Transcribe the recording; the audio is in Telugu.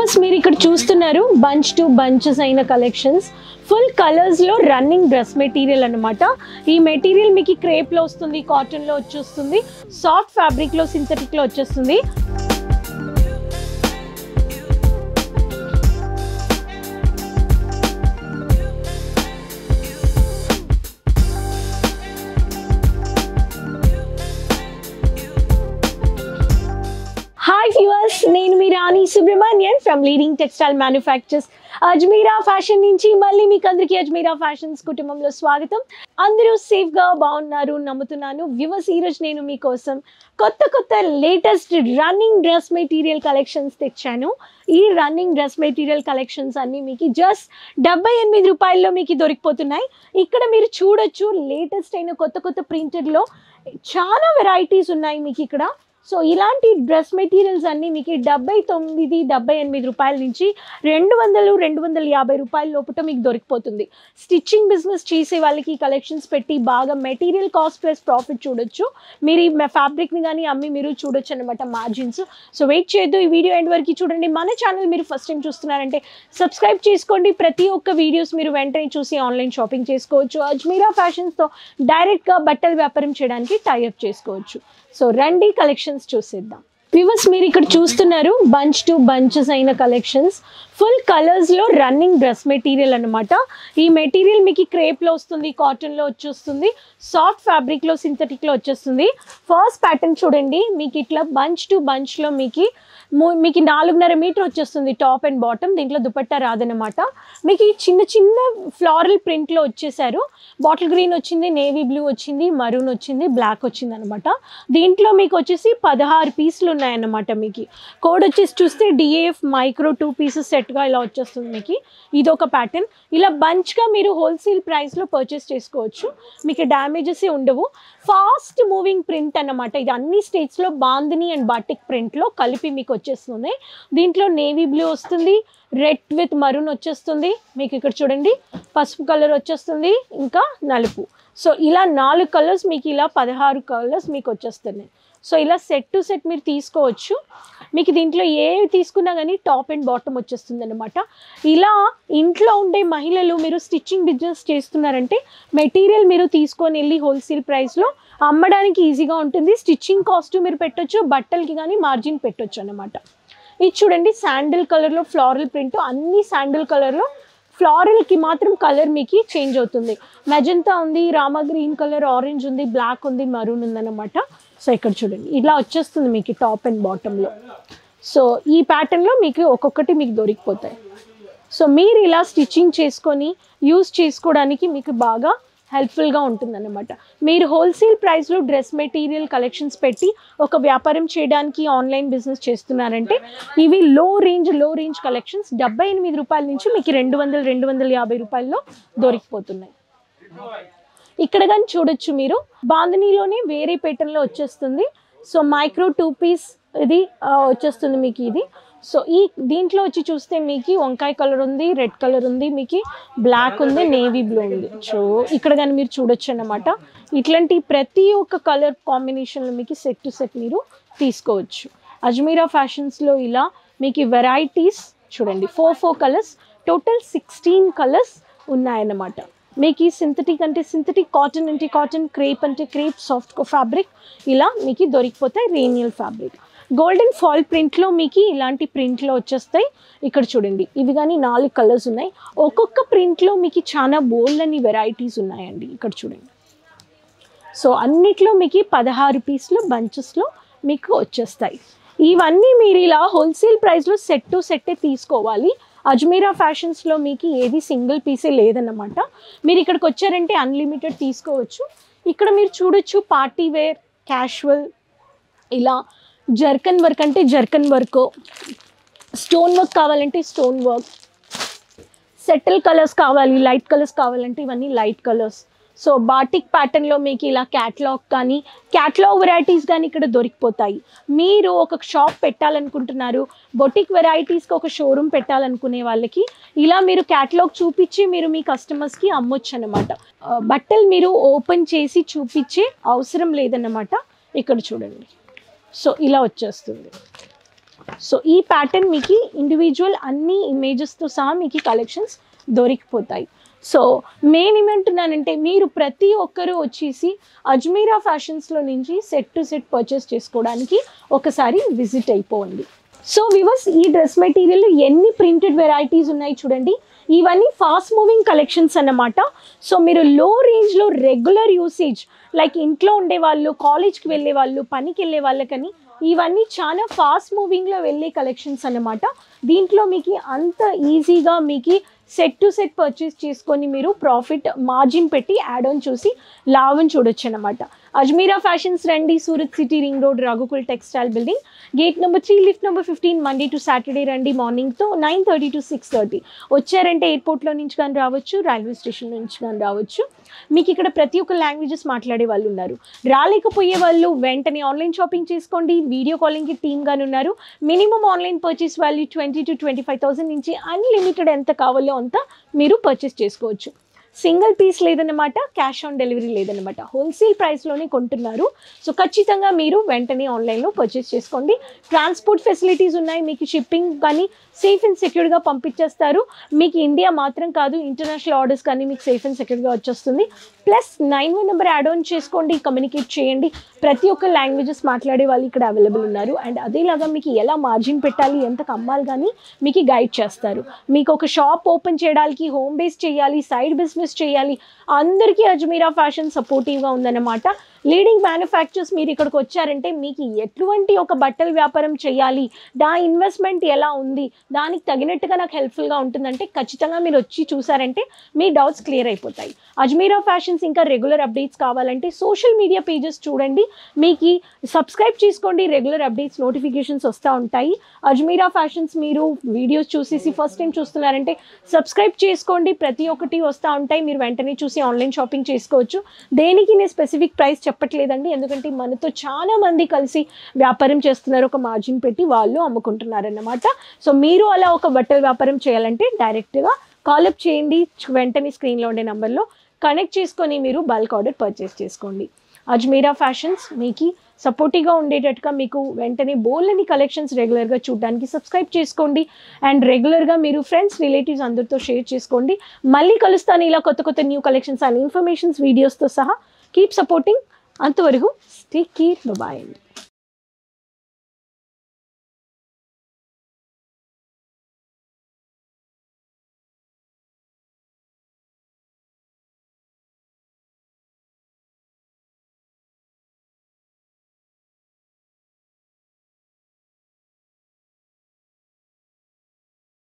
వ్యూవర్స్ మీరు ఇక్కడ చూస్తున్నారు బంచ్ టు బంచెస్ అయిన కలెక్షన్స్ ఫుల్ కలర్స్ లో రన్నింగ్ డ్రెస్ మెటీరియల్ అన్నమాట. ఈ మెటీరియల్ మీకు క్రేప్ లో వస్తుంది, కాటన్ లో వచ్చేస్తుంది, సాఫ్ట్ ఫ్యాబ్రిక్ లో, సింథటిక్ లో వచ్చేస్తుంది. హాయ్ వ్యూవర్స్, నేను మీ Rani Subrahmanyan from leading textile manufacturers Ajmera fashion నుంచి మళ్ళీ మీకు అందరికీ అజ్మీరా ఫ్యాషన్స్ కుటుంబంలో స్వాగతం. అందరూ సేఫ్గా బాగున్నారు నమ్ముతున్నాను. వ్యూవర్స్, ఈరోజు నేను మీకోసం కొత్త latest running dress material collections తెచ్చాను. ఈ రన్నింగ్ డ్రెస్ మెటీరియల్ కలెక్షన్స్ అన్నీ మీకు జస్ట్ 78 రూపాయల్లో మీకు దొరికిపోతున్నాయి. ఇక్కడ మీరు చూడొచ్చు లేటెస్ట్ అయిన కొత్త ప్రింటెడ్లో చాలా వెరైటీస్ ఉన్నాయి మీకు ఇక్కడ. సో ఇలాంటి డ్రెస్ మెటీరియల్స్ అన్నీ మీకు 79-78 రూపాయల నుంచి 200-250 రూపాయల లోపల మీకు దొరికిపోతుంది. స్టిచ్చింగ్ బిజినెస్ చేసే వాళ్ళకి కలెక్షన్స్ పెట్టి బాగా మెటీరియల్ కాస్ట్ ప్లస్ ప్రాఫిట్ చూడొచ్చు. మీరు ఈ ఫ్యాబ్రిక్ని కానీ అమ్మి మీరు చూడొచ్చు అనమాట మార్జిన్స్. సో వెయిట్ చేయొద్దు, ఈ వీడియో ఎండ్ వరకు చూడండి. మన ఛానల్ మీరు ఫస్ట్ టైం చూస్తున్నారంటే సబ్స్క్రైబ్ చేసుకోండి. ప్రతి ఒక్క వీడియోస్ మీరు వెంటనే చూసి ఆన్లైన్ షాపింగ్ చేసుకోవచ్చు. అజ్మీరా ఫ్యాషన్స్తో డైరెక్ట్గా బట్టల వ్యాపారం చేయడానికి టైఅప్ చేసుకోవచ్చు. సో రండి కలెక్షన్స్ చూసేద్దాం. వ్యూవర్స్ మీరు ఇక్కడ చూస్తున్నారు బంచ్ టు బంచెస్ అయిన కలెక్షన్స్ ఫుల్ కలర్స్ లో రన్నింగ్ డ్రెస్ మెటీరియల్ అనమాట. ఈ మెటీరియల్ మీకు క్రేప్ లో వస్తుంది, కాటన్ లో వచ్చేస్తుంది, సాఫ్ట్ ఫ్యాబ్రిక్ లో, సింథటిక్ లో వచ్చేస్తుంది. ఫస్ట్ ప్యాటర్న్ చూడండి, మీకు ఇట్లా బంచ్ టు బంచ్ లో మీకు 4.5 మీటర్ వచ్చేస్తుంది టాప్ అండ్ బాటమ్. దీంట్లో దుపట్టా రాదనమాట. మీకు ఈ చిన్న ఫ్లారల్ ప్రింట్ లో వచ్చేసారు. బాటిల్ గ్రీన్ వచ్చింది, నేవీ బ్లూ వచ్చింది, మరూన్ వచ్చింది, బ్లాక్ వచ్చింది అనమాట. దీంట్లో మీకు వచ్చేసి 16 పీసులు ఉన్నాయన్నమాట. మీకు కోడ్ వచ్చేసి చూస్తే డిఏఎఫ్ మైక్రో 2 పీసెస్ సెట్గా ఇలా వచ్చేస్తుంది. మీకు ఇదొక ప్యాటర్న్. ఇలా బంచ్గా మీరు హోల్సేల్ ప్రైస్లో పర్చేస్ చేసుకోవచ్చు. మీకు డ్యామేజెస్ ఉండవు. ఫాస్ట్ మూవింగ్ ప్రింట్ అన్నమాట. ఇది అన్ని స్టేట్స్లో బాందిని అండ్ బాటిక్ ప్రింట్లో కలిపి మీకు వచ్చేస్తుంది. దీంట్లో నేవీ బ్లూ వస్తుంది, రెడ్ విత్ మరూన్ వచ్చేస్తుంది. మీకు ఇక్కడ చూడండి పసుపు కలర్ వచ్చేస్తుంది, ఇంకా నలుపు. సో ఇలా 4 కలర్స్ మీకు ఇలా 16 కలర్స్ మీకు వచ్చేస్తున్నాయి. సో ఇలా సెట్ టు సెట్ మీరు తీసుకోవచ్చు. మీకు దీంట్లో ఏవి తీసుకున్నా కానీ టాప్ అండ్ బాటమ్ వచ్చేస్తుంది అనమాట. ఇలా ఇంట్లో ఉండే మహిళలు మీరు స్టిచ్చింగ్ బిజినెస్ చేస్తున్నారంటే మెటీరియల్ మీరు తీసుకొని వెళ్ళి హోల్సేల్ ప్రైస్లో అమ్మడానికి ఈజీగా ఉంటుంది. స్టిచ్చింగ్ కాస్ట్ మీరు పెట్టొచ్చు, బట్టలకి కానీ మార్జిన్ పెట్టొచ్చు అనమాట. ఇది చూడండి శాండిల్ కలర్లో ఫ్లారల్ ప్రింట్, అన్ని శాండిల్ కలర్లో. ఫ్లారల్కి మాత్రం కలర్ మీకు చేంజ్ అవుతుంది. మెజంతా ఉంది, రామా గ్రీన్ కలర్, ఆరెంజ్ ఉంది, బ్లాక్ ఉంది, మరూన్ ఉందన్నమాట. సో ఇక్కడ చూడండి ఇలా వచ్చేస్తుంది మీకు టాప్ అండ్ బాటంలో. సో ఈ ప్యాటర్న్లో మీకు ఒక్కొక్కటి మీకు దొరికిపోతాయి. సో మీరు ఇలా స్టిచ్చింగ్ చేసుకొని యూజ్ చేసుకోవడానికి మీకు బాగా హెల్ప్ఫుల్గా ఉంటుందన్నమాట. మీరు హోల్సేల్ ప్రైస్లో డ్రెస్ మెటీరియల్ కలెక్షన్స్ పెట్టి ఒక వ్యాపారం చేయడానికి ఆన్లైన్ బిజినెస్ చేస్తున్నారంటే ఇవి లో రేంజ్ కలెక్షన్స్ 78 రూపాయల నుంచి మీకు 200-250 రూపాయల్లో దొరికిపోతున్నాయి. ఇక్కడ కానీ చూడొచ్చు మీరు బాంధనీలోనే వేరే ప్యాటర్న్లో వచ్చేస్తుంది. సో మైక్రో 2 పీస్ ఇది వచ్చేస్తుంది మీకు ఇది. సో ఈ దీంట్లో వచ్చి చూస్తే మీకు వంకాయ కలర్ ఉంది, రెడ్ కలర్ ఉంది, మీకు బ్లాక్ ఉంది, నేవీ బ్లూ ఉంది. సో ఇక్కడ కానీ మీరు చూడొచ్చు అన్నమాట. ఇట్లాంటి ప్రతి ఒక్క కలర్ కాంబినేషన్లో మీకు సెట్ టు సెట్ మీరు తీసుకోవచ్చు. అజ్మీరా ఫ్యాషన్స్లో ఇలా మీకు వెరైటీస్ చూడండి 4 కలర్స్, టోటల్ 16 కలర్స్ ఉన్నాయన్నమాట. మీకు ఈ సింథటిక్ అంటే సింథటిక్, కాటన్ అంటే కాటన్, క్రేప్ అంటే క్రేప్, సాఫ్ట్ ఫ్యాబ్రిక్ ఇలా మీకు దొరికిపోతాయి. రేనియల్ ఫ్యాబ్రిక్, గోల్డెన్ ఫాల్ ప్రింట్లో మీకు ఇలాంటి ప్రింట్లో వచ్చేస్తాయి. ఇక్కడ చూడండి ఇవి కానీ 4 కలర్స్ ఉన్నాయి. ఒక్కొక్క ప్రింట్లో మీకు చాలా బోల్డ్ అని వెరైటీస్ ఉన్నాయండి. ఇక్కడ చూడండి. సో అన్నిట్లో మీకు 16 పీసులు బంచెస్లో మీకు వచ్చేస్తాయి. ఇవన్నీ మీరు ఇలా హోల్సేల్ ప్రైస్లో సెట్ టు సెట్టే తీసుకోవాలి. అజ్మీరా ఫ్యాషన్స్లో మీకు ఏది సింగిల్ పీసే లేదన్నమాట. మీరు ఇక్కడికి వచ్చారంటే అన్లిమిటెడ్ తీసుకోవచ్చు. ఇక్కడ మీరు చూడొచ్చు పార్టీ వేర్, క్యాషువల్, ఇలా జర్కన్ వర్క్ అంటే జర్కన్ వర్క్, స్టోన్ వర్క్ కావాలంటే స్టోన్ వర్క్, సెటిల్ కలర్స్ కావాలి, లైట్ కలర్స్ కావాలంటే ఇవన్నీ లైట్ కలర్స్. సో బాటిక్ ప్యాటర్న్లో మీకు ఇలా క్యాటలాగ్ కానీ క్యాటలాగ్ వెరైటీస్ కానీ ఇక్కడ దొరికిపోతాయి. మీరు ఒక షాప్ పెట్టాలనుకుంటున్నారు, బొటిక్ వెరైటీస్కి ఒక షోరూమ్ పెట్టాలనుకునే వాళ్ళకి ఇలా మీరు క్యాటలాగ్ చూపించి మీరు మీ కస్టమర్స్కి అమ్మొచ్చు అన్నమాట. బట్టలు మీరు ఓపెన్ చేసి చూపించే అవసరం లేదన్నమాట. ఇక్కడ చూడండి. సో ఇలా వచ్చేస్తుంది. సో ఈ ప్యాటర్న్ మీకు ఇండివిజువల్ అన్ని ఇమేజెస్తో సహా మీకు కలెక్షన్స్ దొరికిపోతాయి. సో మెయిన్ ఏమంటున్నానంటే మీరు ప్రతి ఒక్కరూ వచ్చేసి అజ్మీరా ఫ్యాషన్స్లో నుంచి సెట్ టు సెట్ పర్చేస్ చేసుకోవడానికి ఒకసారి విజిట్ అయిపోండి. సో వివర్స్, ఈ డ్రెస్ మెటీరియల్ ఎన్ని ప్రింటెడ్ వెరైటీస్ ఉన్నాయి చూడండి. ఇవన్నీ ఫాస్ట్ మూవింగ్ కలెక్షన్స్ అన్నమాట. సో మీరు లో రేంజ్లో రెగ్యులర్ యూసేజ్ లైక్ ఇంట్లో ఉండే వాళ్ళు, కాలేజ్కి వెళ్ళే వాళ్ళు, పనికి వెళ్ళే వాళ్ళకని ఇవన్నీ చాలా ఫాస్ట్ మూవింగ్లో వెళ్ళే కలెక్షన్స్ అన్నమాట. దీంట్లో మీకు అంత ఈజీగా మీకు సెట్ టు సెట్ పర్చేస్ చేసుకొని మీరు ప్రాఫిట్ మార్జిన్ పెట్టి యాడ్ ఆన్ చూసి లాభం చూడొచ్చు అనమాట. అజ్మీరా ఫ్యాషన్స్ రండి, Surat city, ring road, Raghukul textile building, gate number 3, lift number 15, Monday to Saturday రండి. మార్నింగ్తో 9:30 to 6:30. వచ్చారంటే ఎయిర్పోర్ట్లో నుంచి కానీ రావచ్చు, రైల్వే స్టేషన్ నుంచి కానీ రావచ్చు. మీకు ఇక్కడ ప్రతి ఒక్క లాంగ్వేజెస్ మాట్లాడే వాళ్ళు ఉన్నారు. రాలేకపోయే వాళ్ళు వెంటనే ఆన్లైన్ షాపింగ్ చేసుకోండి. వీడియో కాలింగ్కి టీమ్ గాని ఉన్నారు. Minimum online purchase value 20,000 to 25,000 నుంచి అన్లిమిటెడ్ ఎంత కావాలో అంత మీరు పర్చేస్ చేసుకోవచ్చు. సింగిల్ పీస్ లేదన్నమాట, క్యాష్ ఆన్ డెలివరీ లేదన్నమాట, హోల్సేల్ ప్రైస్లోనే కొంటున్నారు. సో ఖచ్చితంగా మీరు వెంటనే ఆన్లైన్లో పర్చేస్ చేసుకోండి. ట్రాన్స్పోర్ట్ ఫెసిలిటీస్ ఉన్నాయి, మీకు షిప్పింగ్ కానీ సేఫ్ అండ్ సెక్యూర్గా పంపించేస్తారు. మీకు ఇండియా మాత్రం కాదు, ఇంటర్నేషనల్ ఆర్డర్స్ కానీ మీకు సేఫ్ అండ్ సెక్యూర్గా వచ్చేస్తుంది. ప్లస్ 91 నెంబర్ యాడ్ ఆన్ చేసుకోండి, కమ్యూనికేట్ చేయండి. ప్రతి ఒక్క లాంగ్వేజెస్ మాట్లాడే వాళ్ళు ఇక్కడ అవైలబుల్ ఉన్నారు. అండ్ అదేలాగా మీకు ఎలా మార్జిన్ పెట్టాలి, ఎంతకు అమ్మాలి కానీ మీకు గైడ్ చేస్తారు. మీకు ఒక షాప్ ఓపెన్ చేయడానికి, హోమ్ బేస్ చేయాలి, సైడ్ బిజినెస్ చేయాలి, అందరికీ అజ్మీరా ఫ్యాషన్ సపోర్టివ్గా ఉందన్నమాట. లీడింగ్ మ్యానుఫ్యాక్చర్స్ మీరు ఇక్కడికి వచ్చారంటే మీకు ఎటువంటి ఒక బట్టల వ్యాపారం చేయాలి, దా ఇన్వెస్ట్మెంట్ ఎలా ఉంది, దానికి తగినట్టుగా నాకు హెల్ప్ఫుల్గా ఉంటుందంటే ఖచ్చితంగా మీరు వచ్చి చూసారంటే మీ డౌట్స్ క్లియర్ అయిపోతాయి. అజ్మీరా ఫ్యాషన్స్ ఇంకా రెగ్యులర్ అప్డేట్స్ కావాలంటే సోషల్ మీడియా పేజెస్ చూడండి, మీకు సబ్స్క్రైబ్ చేసుకోండి, రెగ్యులర్ అప్డేట్స్ నోటిఫికేషన్స్ వస్తూ ఉంటాయి. అజ్మీరా ఫ్యాషన్స్ మీరు వీడియోస్ చూసేసి ఫస్ట్ టైం చూస్తున్నారంటే సబ్స్క్రైబ్ చేసుకోండి, ప్రతి ఒక్కటి వస్తూ ఉంటాయి, మీరు వెంటనే చూసి ఆన్లైన్ షాపింగ్ చేసుకోవచ్చు. దేనికి నేను స్పెసిఫిక్ ప్రైస్ చెప్పట్లేదండి, ఎందుకంటే మనతో చాలా మంది కలిసి వ్యాపారం చేస్తున్నారు, ఒక మార్జిన్ పెట్టి వాళ్ళు అమ్ముకుంటున్నారన్నమాట. సో మీరు అలా ఒక బట్టల వ్యాపారం చేయాలంటే డైరెక్ట్గా కాలప్ చేయండి, వెంటనే స్క్రీన్లో ఉండే నెంబర్లో కనెక్ట్ చేసుకొని మీరు బల్క్ ఆర్డర్ పర్చేస్ చేసుకోండి. అజ్మీరా ఫ్యాషన్స్ మీకు సపోర్టివ్గా ఉండేటట్టుగా మీకు వెంటనే బోల్ని కలెక్షన్స్ రెగ్యులర్గా చూడడానికి సబ్స్క్రైబ్ చేసుకోండి. అండ్ రెగ్యులర్గా మీరు ఫ్రెండ్స్, రిలేటివ్స్ అందరితో షేర్ చేసుకోండి. మళ్ళీ కలుస్తాను ఇలా కొత్త కొత్త న్యూ కలెక్షన్స్ అండ్ ఇన్ఫర్మేషన్స్ వీడియోస్తో సహా. Keep supporting. అంతవరకు టేక్ కేర్, బాయ్ అండి.